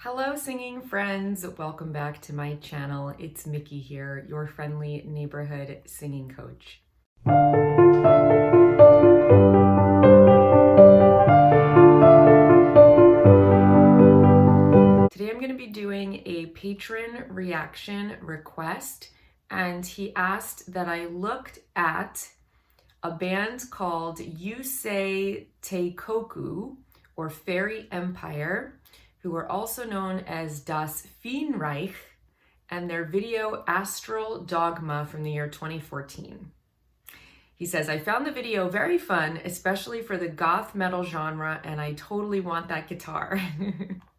Hello singing friends, welcome back to my channel. It's Miki here, your friendly neighborhood singing coach. Today I'm going to be doing a patron reaction request, and he asked that I looked at a band called Yousei Teikoku, or Fairy Empire, who are also known as Das Fienreich, and their video Astral Dogma from the year 2014. He says, I found the video very fun, especially for the goth metal genre, and I totally want that guitar.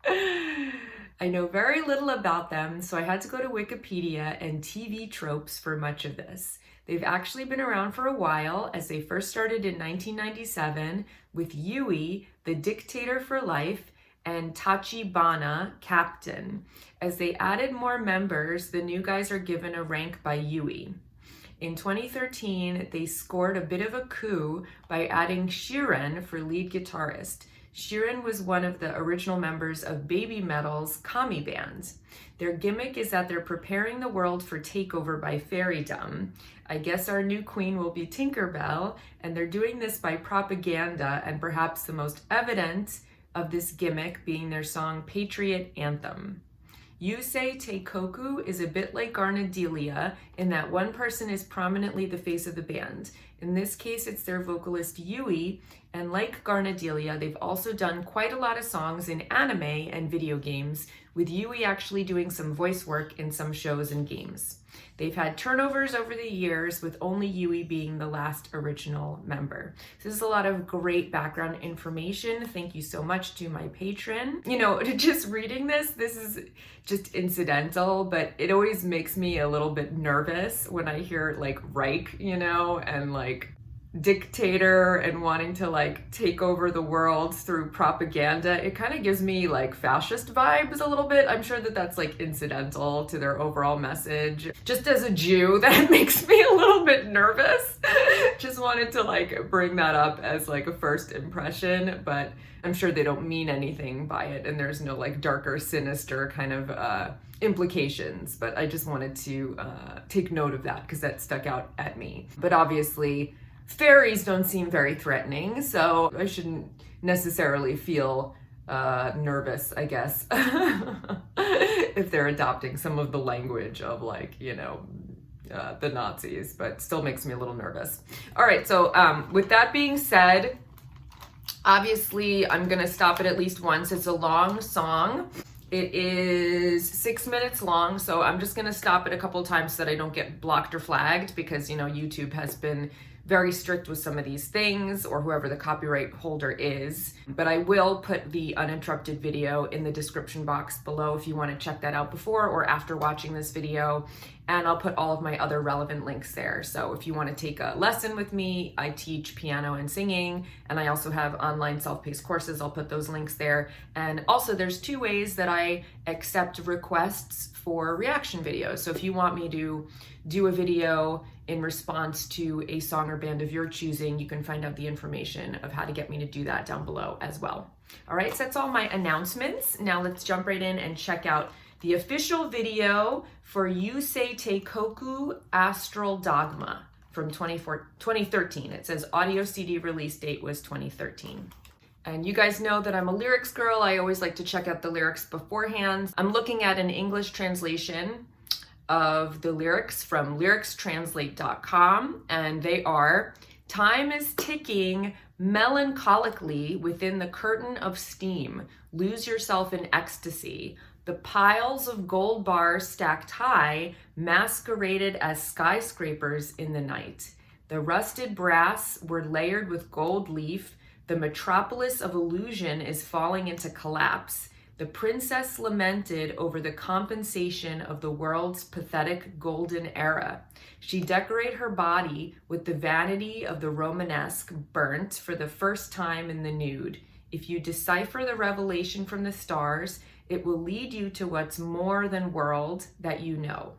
I know very little about them, so I had to go to Wikipedia and TV tropes for much of this. They've actually been around for a while, as they first started in 1997 with Yui, the Dictator for Life, and Tachibana, Captain. As they added more members, the new guys are given a rank by Yui. In 2013, they scored a bit of a coup by adding Shiren for lead guitarist. Shiren was one of the original members of Baby Metal's Kami band. Their gimmick is that they're preparing the world for takeover by fairydom. I guess our new queen will be Tinkerbell, and they're doing this by propaganda, and perhaps the most evident of this gimmick being their song Patriot Anthem. Yousei Teikoku is a bit like Garnadelia in that one person is prominently the face of the band. In this case, it's their vocalist Yui, and like Garnadelia, they've also done quite a lot of songs in anime and video games, with Yui actually doing some voice work in some shows and games. They've had turnovers over the years, with only Yui being the last original member. So this is a lot of great background information. Thank you so much to my patron. You know, just reading this is just incidental, but it always makes me a little bit nervous when I hear like Reich, you know, and like dictator and wanting to like take over the world through propaganda. It kind of gives me like fascist vibes a little bit. I'm sure that that's like incidental to their overall message. Just as a Jew, that makes me a little bit nervous. Just wanted to like bring that up as like a first impression, but I'm sure they don't mean anything by it, and there's no like darker, sinister kind of implications, but I just wanted to take note of that because that stuck out at me. But obviously fairies don't seem very threatening, so I shouldn't necessarily feel nervous, I guess, if they're adopting some of the language of like, you know, the Nazis, but still makes me a little nervous. All right, so with that being said, obviously I'm gonna stop it at least once. It's a long song. It is 6 minutes long, so I'm just gonna stop it a couple of times so that I don't get blocked or flagged, because, you know, YouTube has been very strict with some of these things, or whoever the copyright holder is. But I will put the uninterrupted video in the description box below if you want to check that out before or after watching this video. And I'll put all of my other relevant links there. So if you want to take a lesson with me, I teach piano and singing, and I also have online self-paced courses. I'll put those links there. And also there's 2 ways that I accept requests for reaction videos. So if you want me to do a video in response to a song or band of your choosing, you can find out the information of how to get me to do that down below as well. All right, so that's all my announcements. Now let's jump right in and check out the official video for Yousei Teikoku Astral Dogma from 2013. It says audio CD release date was 2013. And you guys know that I'm a lyrics girl. I always like to check out the lyrics beforehand. I'm looking at an English translation of the lyrics from lyricstranslate.com, and they are: time is ticking melancholically within the curtain of steam. Lose yourself in ecstasy. The piles of gold bars stacked high masqueraded as skyscrapers in the night. The rusted brass were layered with gold leaf. The metropolis of illusion is falling into collapse. The princess lamented over the compensation of the world's pathetic golden era. She decorated her body with the vanity of the Romanesque, burnt for the first time in the nude. If you decipher the revelation from the stars, it will lead you to what's more than world that you know.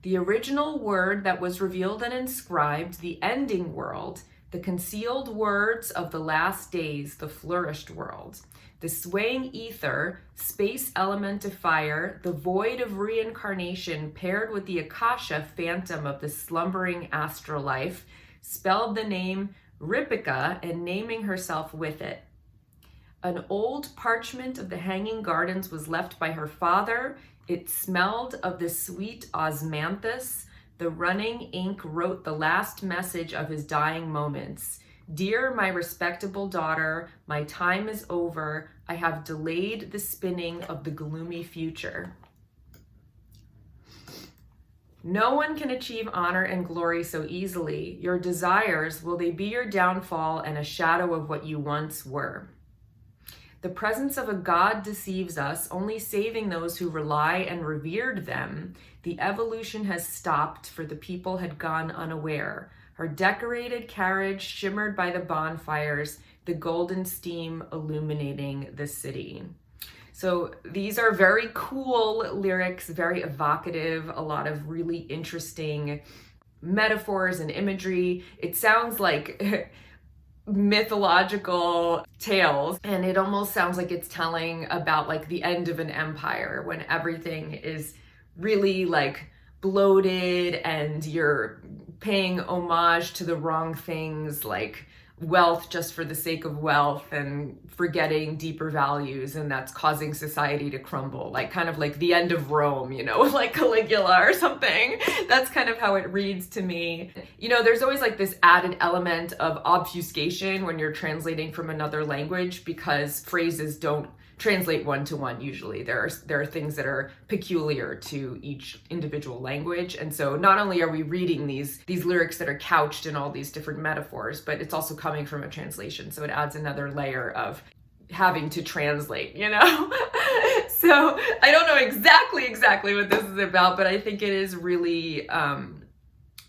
The original word that was revealed and inscribed, the ending world, The concealed words of the last days, the flourished world. The swaying ether, space element of fire, the void of reincarnation paired with the Akasha phantom of the slumbering astral life, spelled the name Ripika and naming herself with it. An old parchment of the hanging gardens was left by her father. It smelled of the sweet osmanthus. The running ink wrote the last message of his dying moments. Dear my respectable daughter, my time is over. I have delayed the spinning of the gloomy future. No one can achieve honor and glory so easily. Your desires, will they be your downfall and a shadow of what you once were? The presence of a god deceives us, only saving those who rely and revered them. The evolution has stopped, for the people had gone unaware. Her decorated carriage shimmered by the bonfires, the golden steam illuminating the city. So these are very cool lyrics, very evocative, a lot of really interesting metaphors and imagery. It sounds like mythological tales, and it almost sounds like it's telling about like the end of an empire when everything is really like bloated and you're paying homage to the wrong things, like wealth just for the sake of wealth and forgetting deeper values, and that's causing society to crumble, like kind of like the end of Rome, you know, like Caligula or something. That's kind of how it reads to me. You know, there's always like this added element of obfuscation when you're translating from another language, because phrases don't translate one-to-one usually. There are things that are peculiar to each individual language. And so not only are we reading these lyrics that are couched in all these different metaphors, but it's also coming from a translation. So it adds another layer of having to translate, you know? So I don't know exactly what this is about, but I think it is really,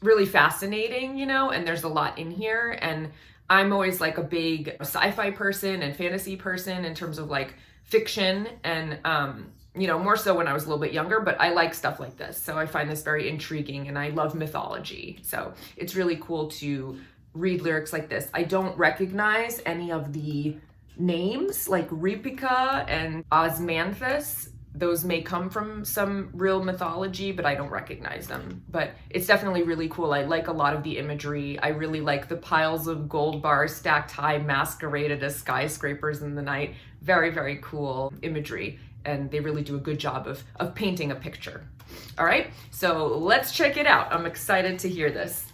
really fascinating, you know, and there's a lot in here. And I'm always like a big sci-fi person and fantasy person in terms of like fiction, and you know, more so when I was a little bit younger, but I like stuff like this. So I find this very intriguing, and I love mythology. So it's really cool to read lyrics like this. I don't recognize any of the names like Ripika and Osmanthus. Those may come from some real mythology, but I don't recognize them. But it's definitely really cool. I like a lot of the imagery. I really like the piles of gold bars stacked high, masqueraded as skyscrapers in the night. Very, very cool imagery. And they really do a good job of painting a picture. All right, so let's check it out. I'm excited to hear this.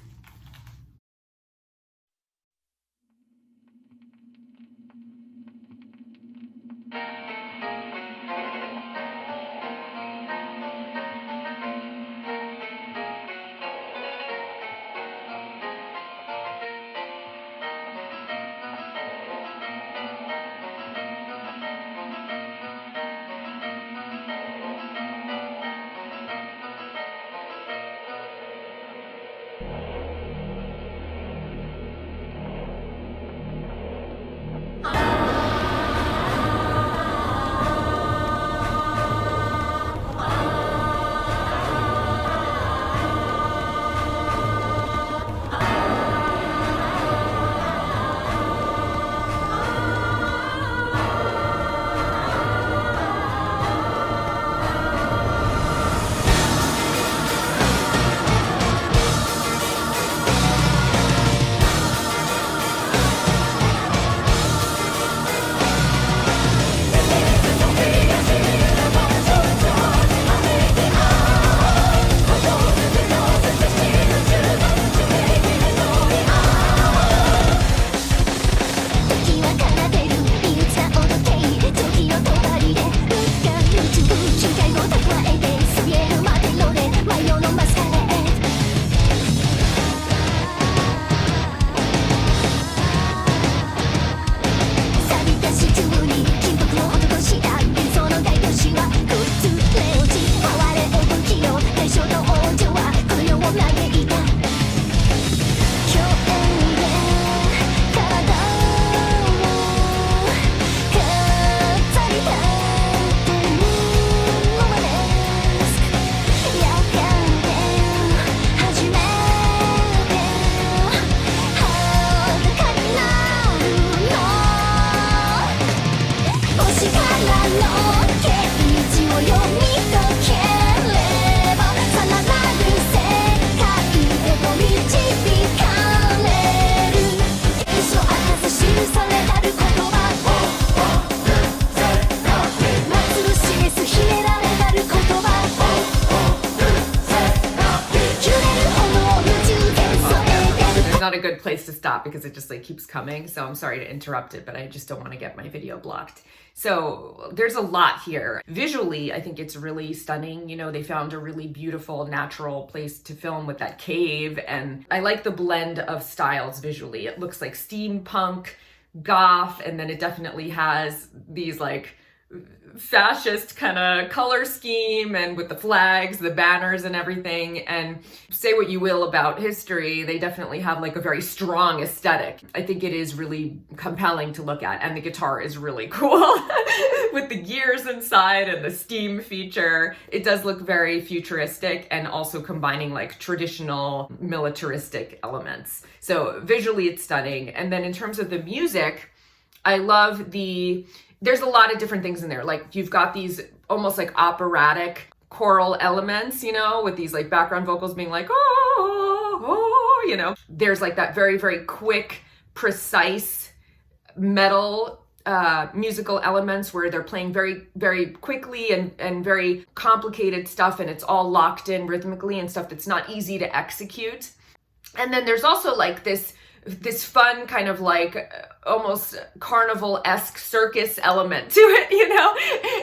good place to stop because it just like keeps coming. So I'm sorry to interrupt it, but I just don't want to get my video blocked. So there's a lot here. Visually, I think it's really stunning. You know, they found a really beautiful natural place to film with that cave. And I like the blend of styles visually. It looks like steampunk, goth, and then it definitely has these like fascist kind of color scheme and with the flags, the banners and everything. And say what you will about history, they definitely have like a very strong aesthetic. I think it is really compelling to look at, and the guitar is really cool with the gears inside and the steam feature. It does look very futuristic and also combining like traditional militaristic elements. So visually it's stunning. And then in terms of the music, I love there's a lot of different things in there. Like you've got these almost like operatic choral elements, you know, with these like background vocals being like, oh, oh, you know. There's like that very, very quick, precise metal musical elements where they're playing very, very quickly and very complicated stuff, and it's all locked in rhythmically and stuff that's not easy to execute. And then there's also like this fun kind of like almost carnival-esque circus element to it, you know?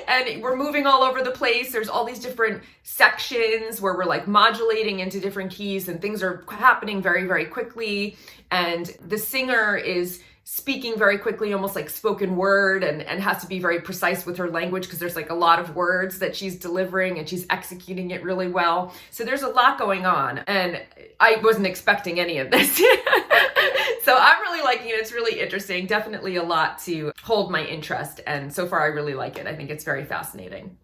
And we're moving all over the place. There's all these different sections where we're like modulating into different keys and things are happening very, very quickly. And the singer is speaking very quickly, almost like spoken word, and has to be very precise with her language because there's like a lot of words that she's delivering and she's executing it really well. So there's a lot going on, and I wasn't expecting any of this. So I'm really liking it. It's really interesting. Definitely a lot to hold my interest, and so far I really like it. I think it's very fascinating.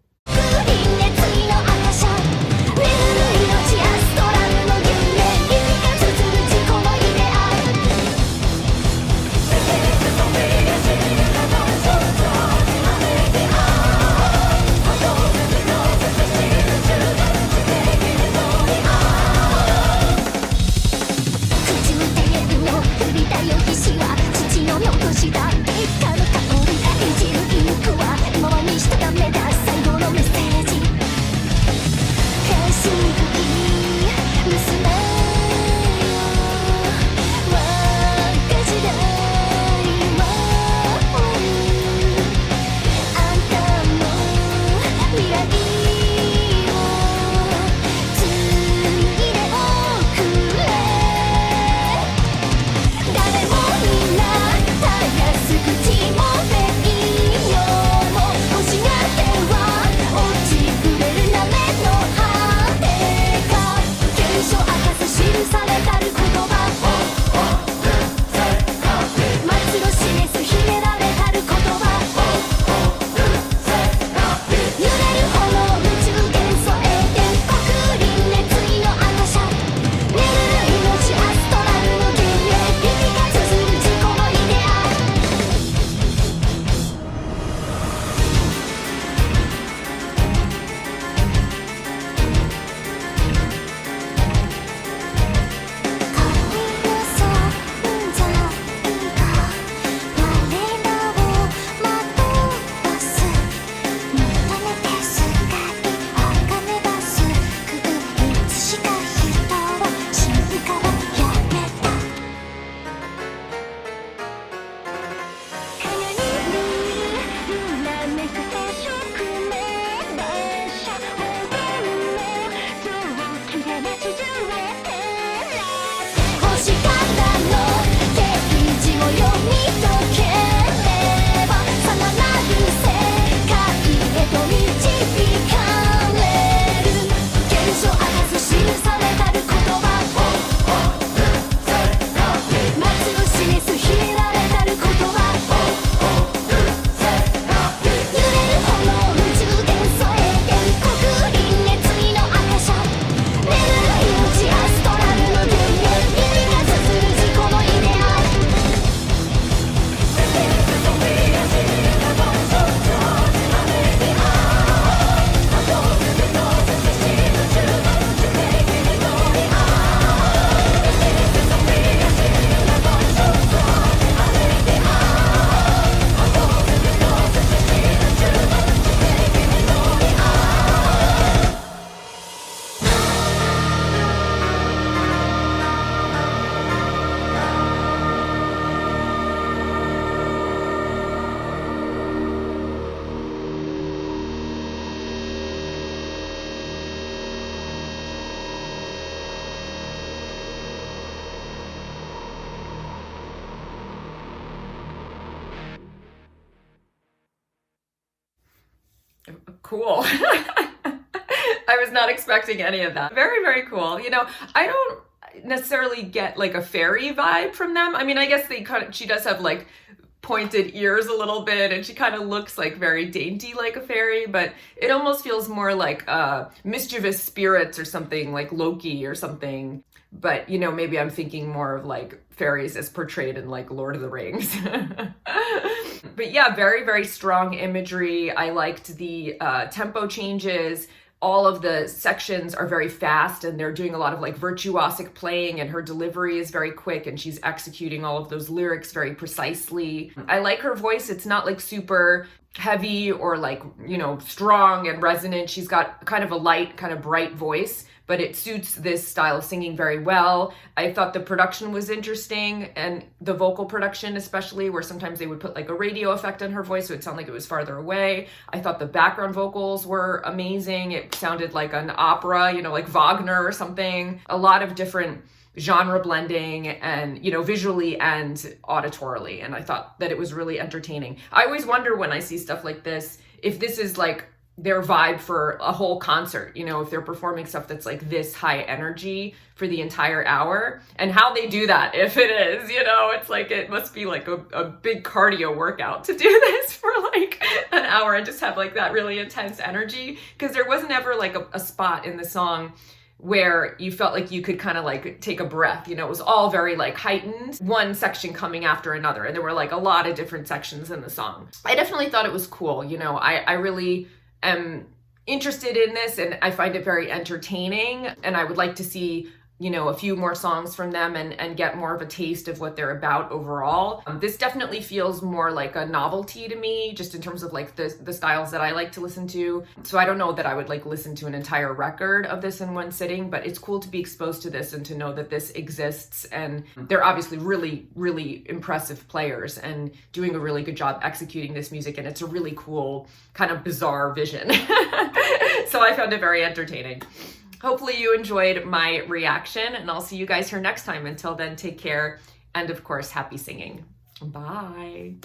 Cool. I was not expecting any of that. Very, very cool. You know, I don't necessarily get like a fairy vibe from them. I mean, I guess she does have like pointed ears a little bit, and she kind of looks like very dainty like a fairy, but it almost feels more like mischievous spirits or something, like Loki or something. But, you know, maybe I'm thinking more of like fairies as portrayed in like Lord of the Rings. But yeah, very, very strong imagery. I liked the tempo changes. All of the sections are very fast, and they're doing a lot of like virtuosic playing, and her delivery is very quick, and she's executing all of those lyrics very precisely. I like her voice. It's not like super heavy or like, you know, strong and resonant. She's got kind of a light, kind of bright voice, but it suits this style of singing very well. I thought the production was interesting, and the vocal production especially, where sometimes they would put like a radio effect on her voice so it sounded like it was farther away. I thought the background vocals were amazing. It sounded like an opera, you know, like Wagner or something. A lot of different genre blending, and, you know, visually and auditorily. And I thought that it was really entertaining. I always wonder when I see stuff like this, if this is like their vibe for a whole concert, you know, if they're performing stuff that's like this high energy for the entire hour, and how they do that. If it is, you know, it's like, it must be like a big cardio workout to do this for like an hour and just have like that really intense energy. Because there wasn't ever like a spot in the song where you felt like you could kind of like take a breath, you know. It was all very like heightened, one section coming after another, and there were like a lot of different sections in the song. I definitely thought it was cool, you know. I really am interested in this, and I find it very entertaining, and I would like to see, you know, a few more songs from them and get more of a taste of what they're about overall. This definitely feels more like a novelty to me, just in terms of like the styles that I like to listen to. So I don't know that I would like listen to an entire record of this in one sitting, but it's cool to be exposed to this and to know that this exists. And they're obviously really, really impressive players and doing a really good job executing this music. And it's a really cool, kind of bizarre vision. So I found it very entertaining. Hopefully you enjoyed my reaction, and I'll see you guys here next time. Until then, take care, and of course, happy singing. Bye.